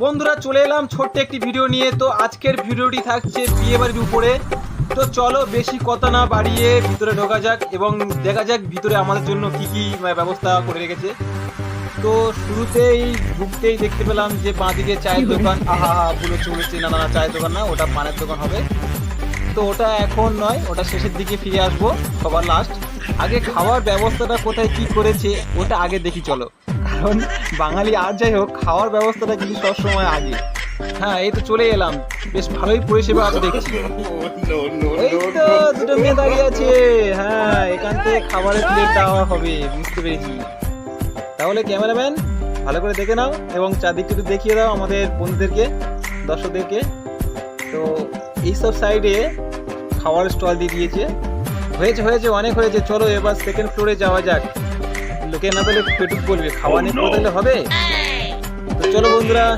বন্ধুরা চলে এলাম ছোট্ট একটি ভিডিও নিয়ে। তো আজকের ভিডিওটি থাকছে বিয়ে বাড়ির উপরে। তো চলো বেশি কথা না বাড়িয়ে ভিতরে ঢোকা যাক এবং দেখা যাক ভিতরে আমাদের জন্য কি কি ব্যবস্থা করে রেখেছে। তো শুরুতেই ঢুকতেই দেখতে পেলাম যে বাঁদিকে চায়ের দোকান। আহা ভুলে চলেছে, না না চায়ের দোকান না, ওটা পানের দোকান হবে। তো ওটা এখন নয়, ওটা শেষের দিকে ফিরে আসবো, সবার লাস্ট। আগে খাওয়ার ব্যবস্থাটা কোথায় কি করেছে ওটা আগে দেখি চলো, কারণ বাঙালি আর যাই হোক খাওয়ার ব্যবস্থাটা কিন্তু সবসময় আগে। হ্যাঁ এই তো চলে এলাম, বেশ ভালোই পরিষেবা আছে দেখছি। এই তো দুটো মেয়ে দাঁড়িয়ে আছে। হ্যাঁ এখান থেকে খাবারের প্লেট দেওয়া হবে, বুঝতে পেরেছি। তাহলে ক্যামেরাম্যান ভালো করে দেখে নাও এবং চারদিকটা একটু দেখিয়ে দাও আমাদের বন্ধুদেরকে, দর্শকদেরকে। তো এইসব সাইডে খাওয়ার স্টল দিয়ে দিয়েছে। হয়েছে হয়েছে অনেক হয়েছে, চলো এবার সেকেন্ড ফ্লোরে যাওয়া যাক। লোকে না পেলে পেটুক বলবে, খাওয়া নিয়ে পড়ে হবে। তো চলো বন্ধুরা